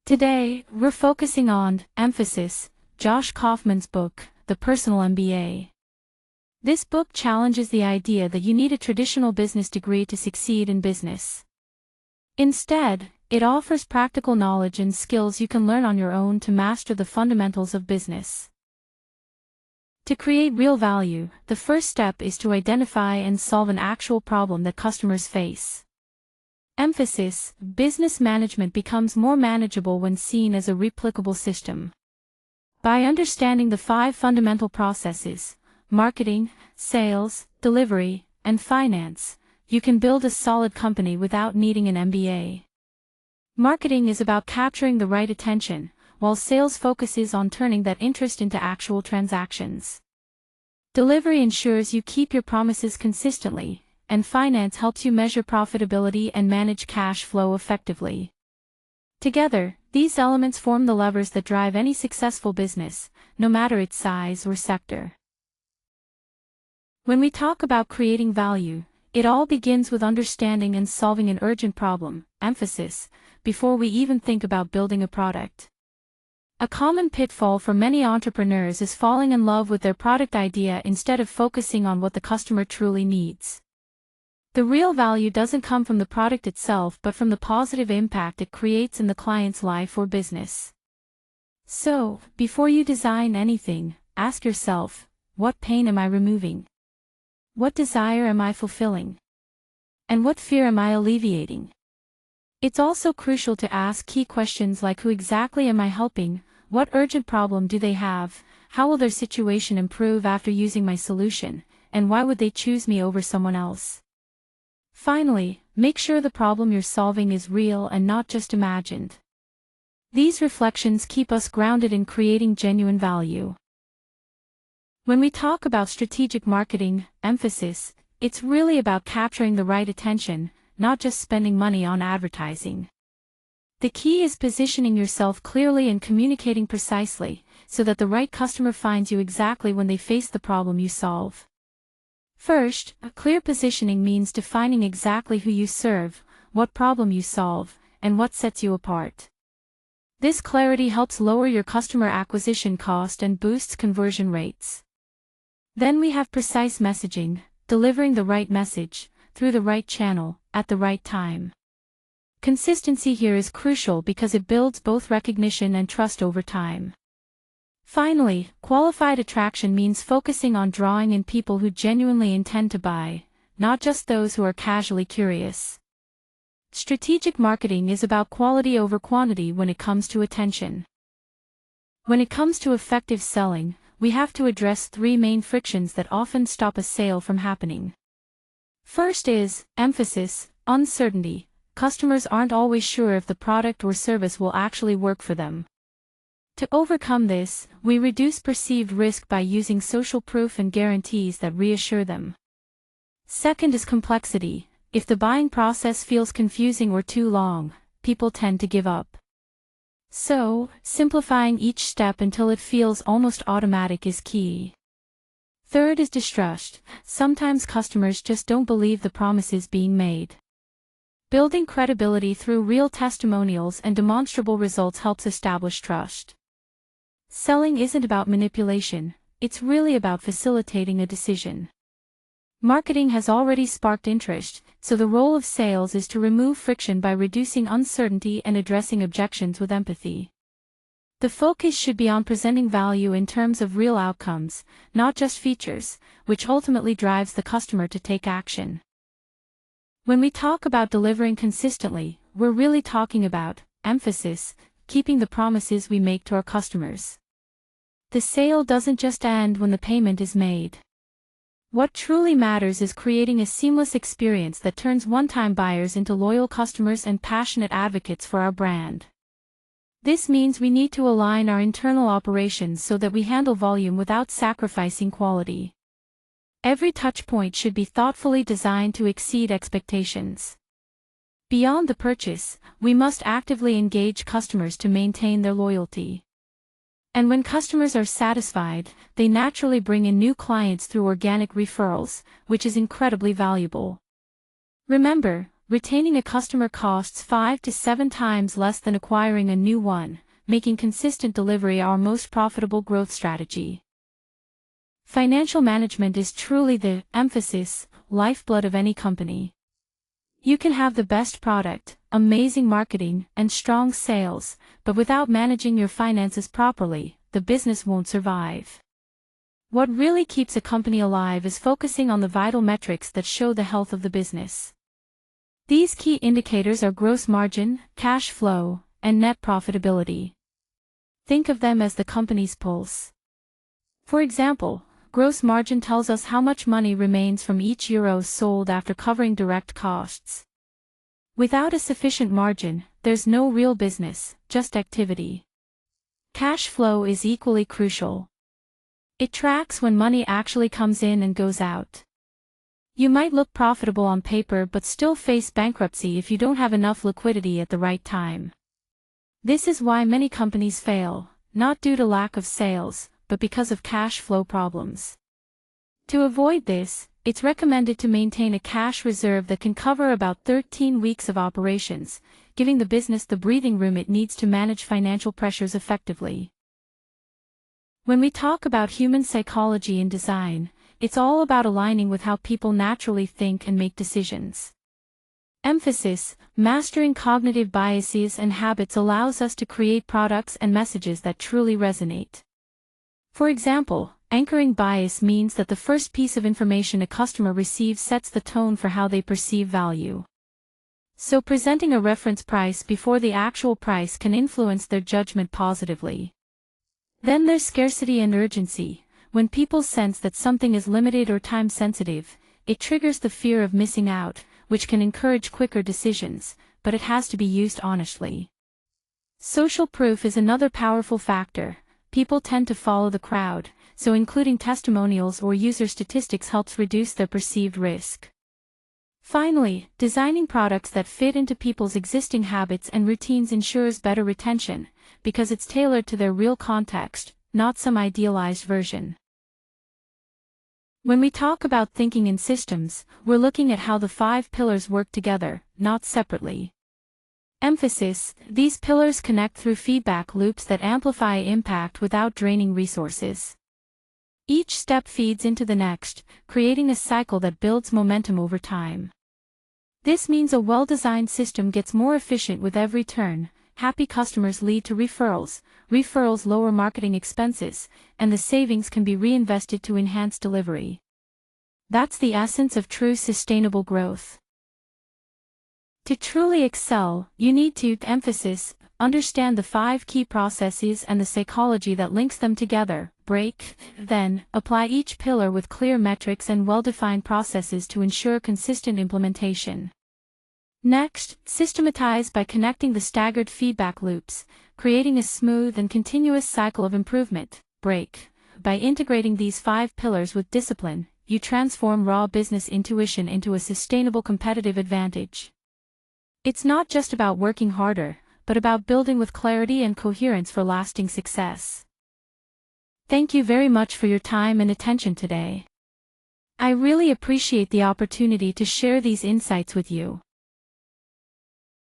Today, we're focusing on emphasis, Josh Kaufman's book, The Personal MBA. This book challenges the idea that you need a traditional business degree to succeed in business. Instead, it offers practical knowledge and skills you can learn on your own to master the fundamentals of business. To create real value, the first step is to identify and solve an actual problem that customers face. Emphasis, business management becomes more manageable when seen as a replicable system. By understanding the 5 fundamental processes, marketing, sales, delivery, and finance, you can build a solid company without needing an MBA. Marketing is about capturing the right attention, while sales focuses on turning that interest into actual transactions. Delivery ensures you keep your promises consistently, and finance helps you measure profitability and manage cash flow effectively. Together, these elements form the levers that drive any successful business, no matter its size or sector. When we talk about creating value, it all begins with understanding and solving an urgent problem, emphasis, before we even think about building a product. A common pitfall for many entrepreneurs is falling in love with their product idea instead of focusing on what the customer truly needs. The real value doesn't come from the product itself but from the positive impact it creates in the client's life or business. So, before you design anything, ask yourself, what pain am I removing? What desire am I fulfilling? And what fear am I alleviating? It's also crucial to ask key questions like who exactly am I helping, what urgent problem do they have, how will their situation improve after using my solution, and why would they choose me over someone else? Finally, make sure the problem you're solving is real and not just imagined. These reflections keep us grounded in creating genuine value. When we talk about strategic marketing, emphasis, it's really about capturing the right attention, not just spending money on advertising. The key is positioning yourself clearly and communicating precisely, so that the right customer finds you exactly when they face the problem you solve. First, a clear positioning means defining exactly who you serve, what problem you solve, and what sets you apart. This clarity helps lower your customer acquisition cost and boosts conversion rates. Then we have precise messaging, delivering the right message, through the right channel, at the right time. Consistency here is crucial because it builds both recognition and trust over time. Finally, qualified attraction means focusing on drawing in people who genuinely intend to buy, not just those who are casually curious. Strategic marketing is about quality over quantity when it comes to attention. When it comes to effective selling, we have to address 3 main frictions that often stop a sale from happening. First is emphasis, uncertainty. Customers aren't always sure if the product or service will actually work for them. To overcome this, we reduce perceived risk by using social proof and guarantees that reassure them. Second is complexity. If the buying process feels confusing or too long, people tend to give up. So, simplifying each step until it feels almost automatic is key. Third is distrust. Sometimes customers just don't believe the promises being made. Building credibility through real testimonials and demonstrable results helps establish trust. Selling isn't about manipulation, it's really about facilitating a decision. Marketing has already sparked interest, so the role of sales is to remove friction by reducing uncertainty and addressing objections with empathy. The focus should be on presenting value in terms of real outcomes, not just features, which ultimately drives the customer to take action. When we talk about delivering consistently, we're really talking about emphasis, keeping the promises we make to our customers. The sale doesn't just end when the payment is made. What truly matters is creating a seamless experience that turns one-time buyers into loyal customers and passionate advocates for our brand. This means we need to align our internal operations so that we handle volume without sacrificing quality. Every touchpoint should be thoughtfully designed to exceed expectations. Beyond the purchase, we must actively engage customers to maintain their loyalty. And when customers are satisfied, they naturally bring in new clients through organic referrals, which is incredibly valuable. Remember, retaining a customer costs 5 to 7 times less than acquiring a new one, making consistent delivery our most profitable growth strategy. Financial management is truly the lifeblood of any company. You can have the best product, amazing marketing, and strong sales, but without managing your finances properly, the business won't survive. What really keeps a company alive is focusing on the vital metrics that show the health of the business. These key indicators are gross margin, cash flow, and net profitability. Think of them as the company's pulse. For example, gross margin tells us how much money remains from each euro sold after covering direct costs. Without a sufficient margin, there's no real business, just activity. Cash flow is equally crucial. It tracks when money actually comes in and goes out. You might look profitable on paper but still face bankruptcy if you don't have enough liquidity at the right time. This is why many companies fail, not due to lack of sales, but because of cash flow problems. To avoid this, it's recommended to maintain a cash reserve that can cover about 13 weeks of operations, giving the business the breathing room it needs to manage financial pressures effectively. When we talk about human psychology in design, it's all about aligning with how people naturally think and make decisions. Mastering cognitive biases and habits allows us to create products and messages that truly resonate. For example, anchoring bias means that the first piece of information a customer receives sets the tone for how they perceive value. So presenting a reference price before the actual price can influence their judgment positively. Then there's scarcity and urgency. When people sense that something is limited or time-sensitive, it triggers the fear of missing out, which can encourage quicker decisions, but it has to be used honestly. Social proof is another powerful factor. People tend to follow the crowd, so including testimonials or user statistics helps reduce their perceived risk. Finally, designing products that fit into people's existing habits and routines ensures better retention, because it's tailored to their real context, not some idealized version. When we talk about thinking in systems, we're looking at how the 5 pillars work together, not separately. These pillars connect through feedback loops that amplify impact without draining resources. Each step feeds into the next, creating a cycle that builds momentum over time. This means a well-designed system gets more efficient with every turn. Happy customers lead to referrals, referrals lower marketing expenses, and the savings can be reinvested to enhance delivery. That's the essence of true sustainable growth. To truly excel, you need to understand the 5 key processes and the psychology that links them together, then apply each pillar with clear metrics and well-defined processes to ensure consistent implementation. Next, systematize by connecting the staggered feedback loops, creating a smooth and continuous cycle of improvement. By integrating these 5 pillars with discipline, you transform raw business intuition into a sustainable competitive advantage. It's not just about working harder, but about building with clarity and coherence for lasting success. Thank you very much for your time and attention today. I really appreciate the opportunity to share these insights with you.